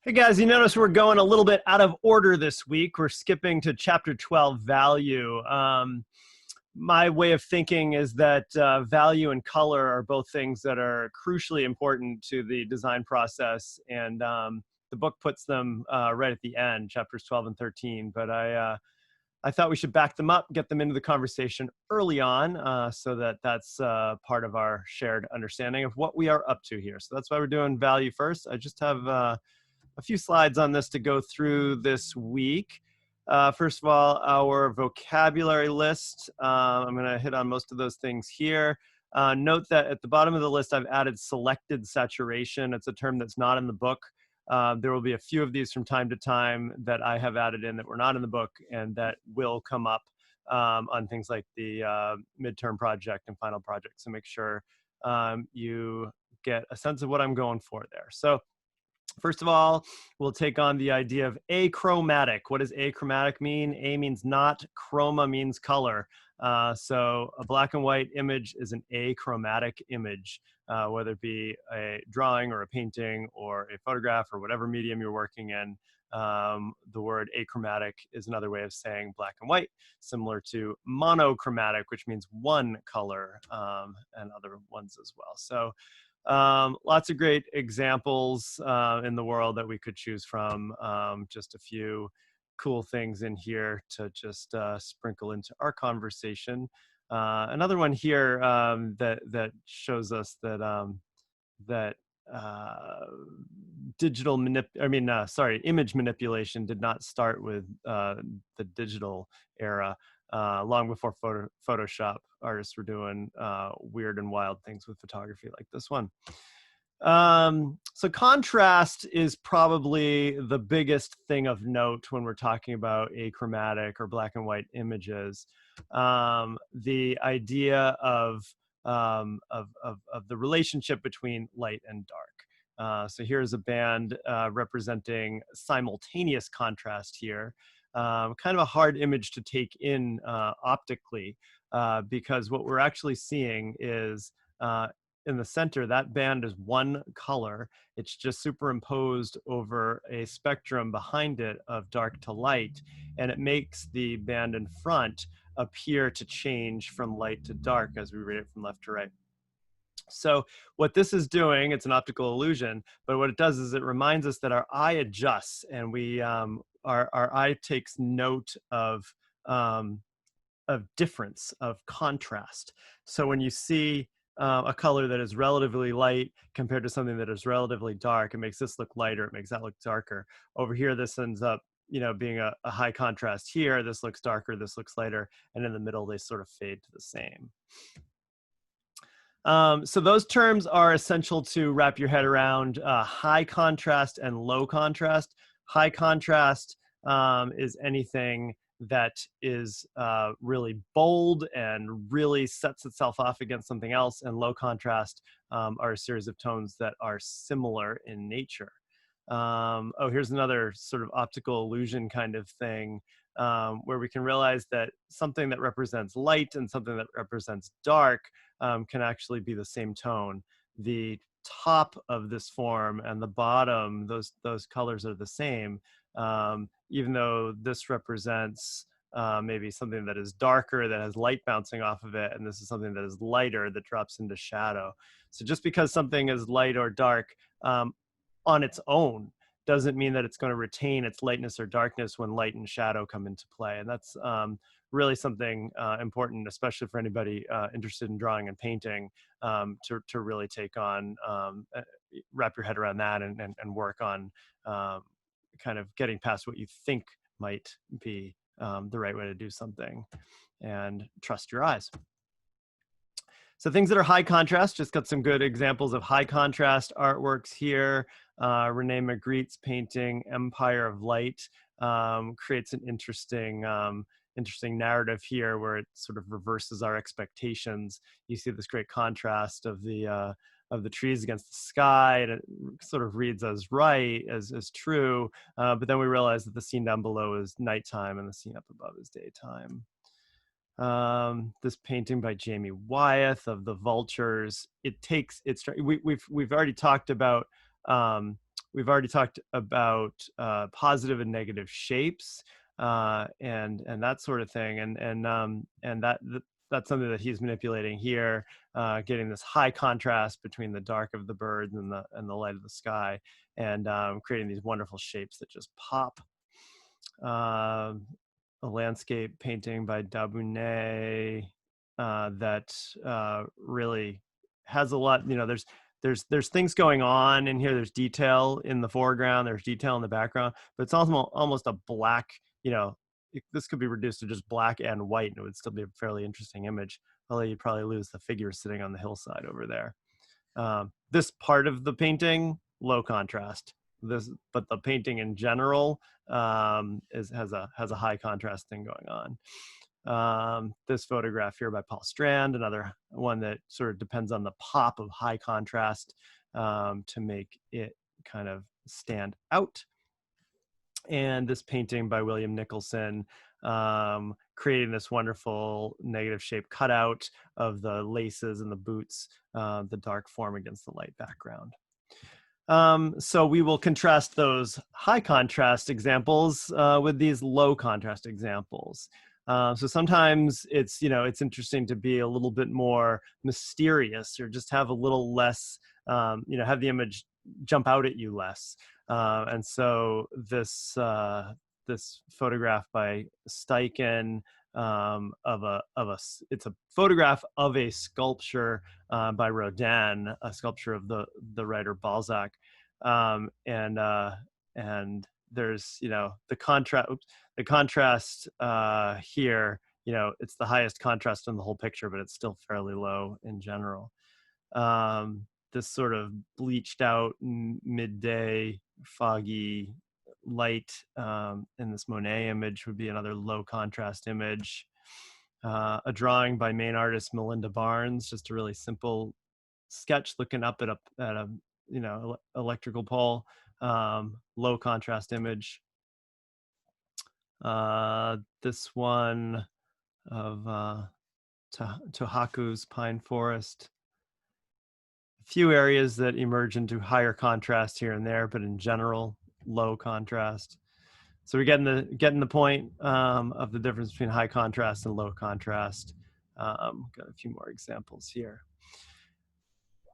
Hey guys, you notice we're going a little bit out of order this week. We're skipping to chapter 12, value. My way of thinking is that value and color are both things that are crucially important to the design process, and the book puts them right at the end, chapters 12 and 13. But I thought we should back them up, get them into the conversation early on, so that that's part of our shared understanding of what we are up to here. So that's why we're doing value first. I just have a few slides on this to go through this week. First of all, our vocabulary list. I'm going to hit on most of those things here. Note that at the bottom of the list, I've added selected saturation. It's a term that's not in the book. There will be a few of these from time to time that I have added in that were not in the book and that will come up on things like the midterm project and final project. So make sure you get a sense of what I'm going for there. So first of all, we'll take on the idea of achromatic. What does achromatic mean? A means not, chroma means color. So a black and white image is an achromatic image, whether it be a drawing or a painting or a photograph or whatever medium you're working in. The word achromatic is another way of saying black and white, similar to monochromatic, which means one color, and other ones as well. So lots of great examples in the world that we could choose from. Just a few cool things in here to just sprinkle into our conversation. Another one here that shows us that that image manipulation did not start with the digital era. Long before Photoshop, artists were doing weird and wild things with photography like this one. So contrast is probably the biggest thing of note when we're talking about achromatic or black and white images. The idea of the relationship between light and dark. So here's a band representing simultaneous contrast here. Kind of a hard image to take in optically, because what we're actually seeing is in the center, that band is one color. It's just superimposed over a spectrum behind it of dark to light, and it makes the band in front appear to change from light to dark as we read it from left to right. So what this is doing, it's an optical illusion, but what it does is it reminds us that our eye adjusts, and we our eye takes note of difference, of contrast. So when you see a color that is relatively light compared to something that is relatively dark, it makes this look lighter, it makes that look darker. Over here, this ends up, being a high contrast here. This looks darker, this looks lighter, and in the middle, they sort of fade to the same. So those terms are essential to wrap your head around. High contrast and low contrast. High contrast is anything that is really bold and really sets itself off against something else, and low contrast are a series of tones that are similar in nature. Oh, here's another sort of optical illusion kind of thing, where we can realize that something that represents light and something that represents dark can actually be the same tone. The top of this form and the bottom, those colors are the same, even though this represents maybe something that is darker, that has light bouncing off of it, and this is something that is lighter, that drops into shadow. So just because something is light or dark on its own doesn't mean that it's going to retain its lightness or darkness when light and shadow come into play. And that's really something important, especially for anybody interested in drawing and painting, to really take on, wrap your head around that and work on kind of getting past what you think might be the right way to do something, and trust your eyes. So things that are high contrast, just got some good examples of high contrast artworks here. Rene Magritte's painting Empire of Light creates an interesting narrative here, where it sort of reverses our expectations. You see this great contrast of the trees against the sky, and it sort of reads as right, as true, but then we realize that the scene down below is nighttime and the scene up above is daytime. This painting by Jamie Wyeth of the vultures, we've already talked about we've already talked about positive and negative shapes and that sort of thing, and that's something that he's manipulating here, getting this high contrast between the dark of the birds and the light of the sky, and creating these wonderful shapes that just pop. A landscape painting by Dabunet that really has a lot. You know, there's things going on in here. There's detail in the foreground. There's detail in the background, but it's also almost a black. You know, this could be reduced to just black and white, and it would still be a fairly interesting image. Although you'd probably lose the figure sitting on the hillside over there. This part of the painting, low contrast. But the painting in general has a high contrast thing going on. This photograph here by Paul Strand, another one that sort of depends on the pop of high contrast to make it kind of stand out. And this painting by William Nicholson, creating this wonderful negative shape cutout of the laces and the boots, the dark form against the light background. So we will contrast those high contrast examples with these low contrast examples. So sometimes it's interesting to be a little bit more mysterious, or just have a little less, have the image jump out at you less. And so this photograph by Steichen it's a photograph of a sculpture by Rodin, a sculpture of the writer Balzac, and there's the contrast here. It's the highest contrast in the whole picture, but it's still fairly low in general. This sort of bleached out midday foggy light in this Monet image would be another low contrast image. A drawing by main artist Melinda Barnes, just a really simple sketch looking up at a electrical pole, low contrast image. This one of Tohaku's Pine Forest. A few areas that emerge into higher contrast here and there, but in general, low contrast. So we're getting the point of the difference between high contrast and low contrast. Got a few more examples here.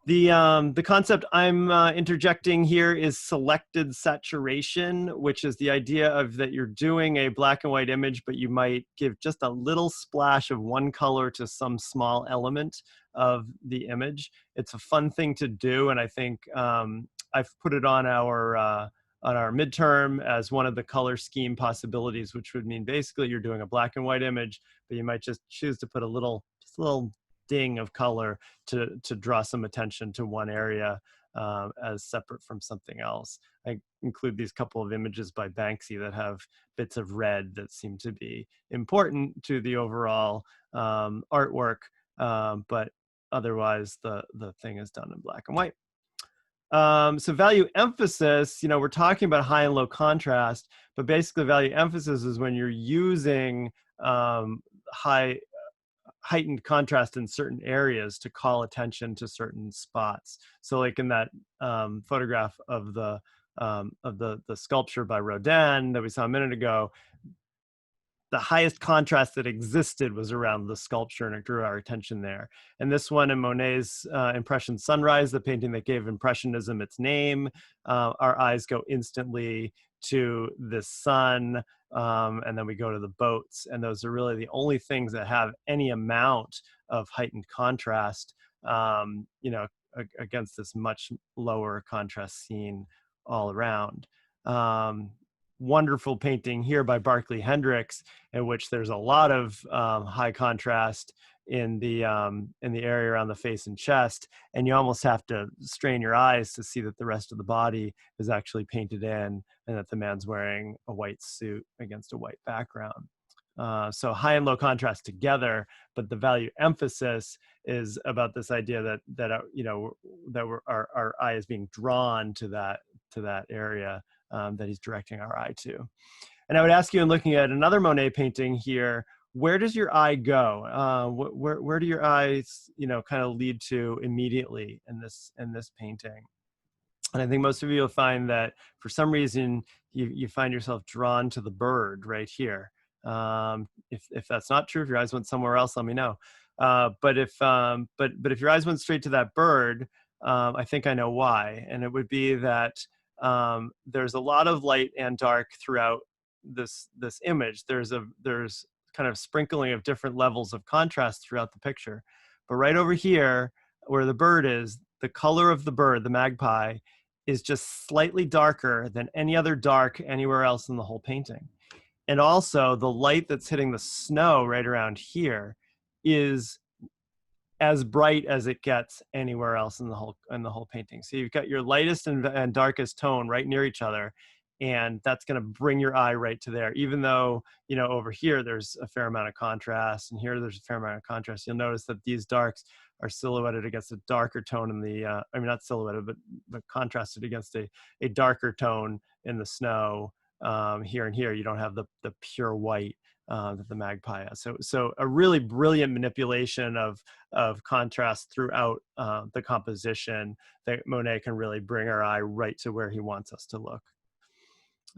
The concept I'm interjecting here is selected saturation, which is the idea of that you're doing a black and white image, but you might give just a little splash of one color to some small element of the image. It's a fun thing to do, and I think I've put it on our midterm as one of the color scheme possibilities, which would mean basically you're doing a black and white image, but you might just choose to put a little ding of color to draw some attention to one area as separate from something else. I include these couple of images by Banksy that have bits of red that seem to be important to the overall artwork, but otherwise the thing is done in black and white. So value emphasis, we're talking about high and low contrast, but basically value emphasis is when you're using heightened contrast in certain areas to call attention to certain spots. So like in that photograph of the sculpture by Rodin that we saw a minute ago, the highest contrast that existed was around the sculpture, and it drew our attention there. And this one in Monet's Impression Sunrise, the painting that gave Impressionism its name, our eyes go instantly to the sun, and then we go to the boats. And those are really the only things that have any amount of heightened contrast, against this much lower contrast scene all around. Wonderful painting here by Barclay Hendricks, in which there's a lot of high contrast in the area around the face and chest, and you almost have to strain your eyes to see that the rest of the body is actually painted in, and that the man's wearing a white suit against a white background. So high and low contrast together, but the value emphasis is about this idea that our eye is being drawn to that area that he's directing our eye to. And I would ask you, in looking at another Monet painting here, where does your eye go? Where do your eyes, kind of lead to immediately in this painting? And I think most of you will find that for some reason you find yourself drawn to the bird right here. If that's not true, if your eyes went somewhere else, let me know. But if your eyes went straight to that bird, I think I know why. And it would be that there's a lot of light and dark throughout this image. There's kind of sprinkling of different levels of contrast throughout the picture. But right over here, where the bird is, the color of the bird, the magpie, is just slightly darker than any other dark anywhere else in the whole painting. And also the light that's hitting the snow right around here is as bright as it gets anywhere else in the whole painting. So you've got your lightest and darkest tone right near each other, and that's going to bring your eye right to there. Even though, you know, over here there's a fair amount of contrast, and here there's a fair amount of contrast, you'll notice that these darks are silhouetted against a darker tone in the I mean, not silhouetted, but contrasted against a darker tone in the snow. Here and here you don't have the pure white that the magpie has. So a really brilliant manipulation of contrast throughout the composition that Monet can really bring our eye right to where he wants us to look.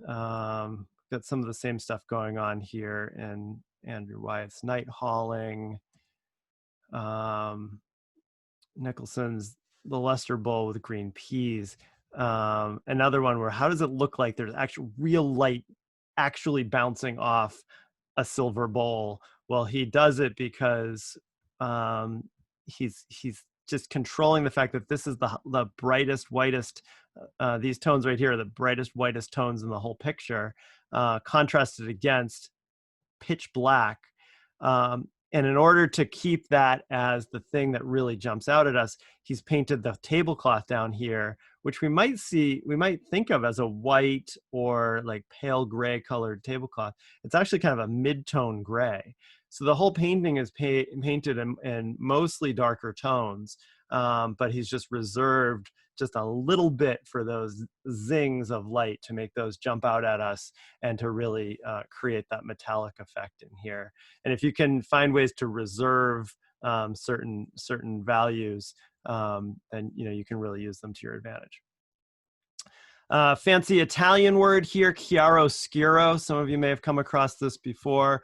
Got some of the same stuff going on here in Andrew Wyeth's Night Hauling. Nicholson's The Luster Bowl with Green Peas. Another one where how does it look like there's actual real light actually bouncing off a silver bowl? Well, he does it because he's just controlling the fact that this is the brightest, whitest, these tones right here are the brightest, whitest tones in the whole picture, contrasted against pitch black. And in order to keep that as the thing that really jumps out at us, he's painted the tablecloth down here, which we might think of as a white or like pale gray colored tablecloth. It's actually kind of a mid-tone gray. So the whole painting is painted in mostly darker tones, but he's just reserved just a little bit for those zings of light to make those jump out at us and to really create that metallic effect in here. And if you can find ways to reserve certain values, then you can really use them to your advantage. Fancy Italian word here, chiaroscuro. Some of you may have come across this before.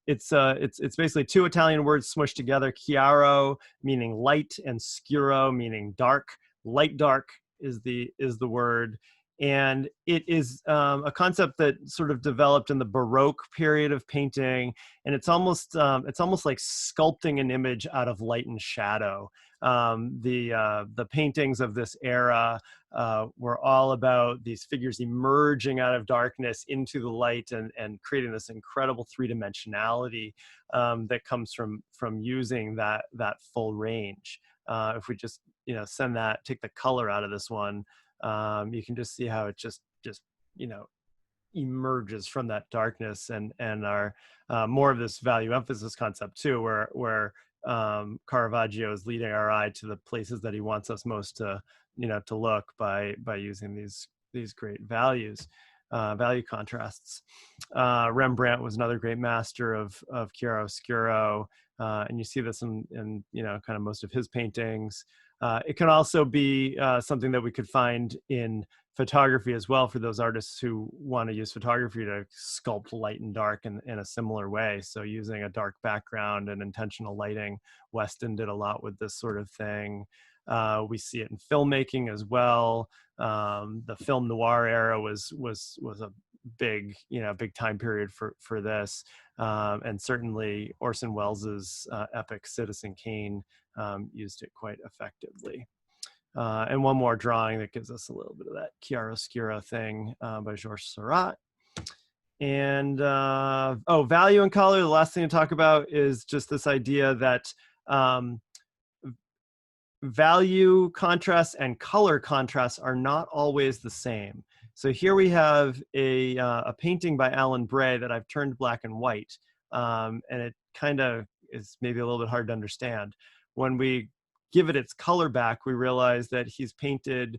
It's basically two Italian words smushed together. Chiaro meaning light and scuro meaning dark. Light dark is the word. And it is a concept that sort of developed in the Baroque period of painting, and it's almost like sculpting an image out of light and shadow. The paintings of this era were all about these figures emerging out of darkness into the light and creating this incredible three-dimensionality that comes from using that full range. If we just take the color out of this one, you can just see how it just emerges from that darkness, and our more of this value emphasis concept too, where Caravaggio is leading our eye to the places that he wants us most to look by using these great value contrasts. Rembrandt was another great master of chiaroscuro, and you see this in kind of most of his paintings. It can also be something that we could find in photography as well, for those artists who want to use photography to sculpt light and dark in a similar way. So using a dark background and intentional lighting. Weston did a lot with this sort of thing. We see it in filmmaking as well. The film noir era was a big time period for this, and certainly Orson Welles's epic Citizen Kane used it quite effectively. And one more drawing that gives us a little bit of that chiaroscuro thing by Georges Seurat. And value and color. The last thing to talk about is just this idea that value contrast and color contrast are not always the same. So here we have a painting by Alan Bray that I've turned black and white, and it kind of is maybe a little bit hard to understand. When we give it its color back, we realize that he's painted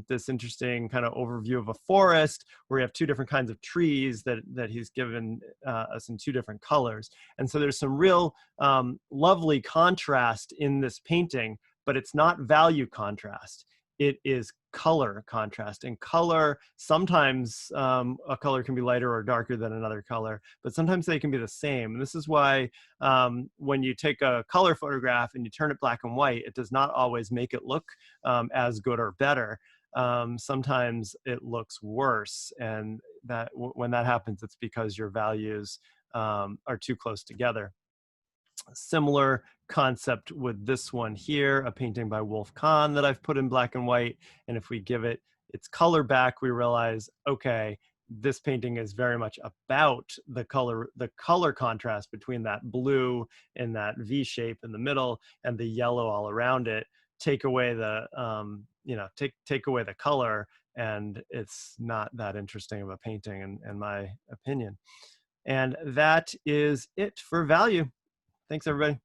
this interesting kind of overview of a forest where we have two different kinds of trees that he's given us in two different colors. And so there's some real lovely contrast in this painting, but it's not value contrast. It is color contrast. In color, sometimes a color can be lighter or darker than another color, but sometimes they can be the same. And this is why when you take a color photograph and you turn it black and white, it does not always make it look as good or better. Sometimes it looks worse, and that when that happens, it's because your values are too close together. Similar concept with this one here, a painting by Wolf Kahn that I've put in black and white. And if we give it its color back, we realize, okay, this painting is very much about the color contrast between that blue and that V shape in the middle and the yellow all around it. Take away the, take away the color, and it's not that interesting of a painting, in my opinion. And that is it for value. Thanks, everybody.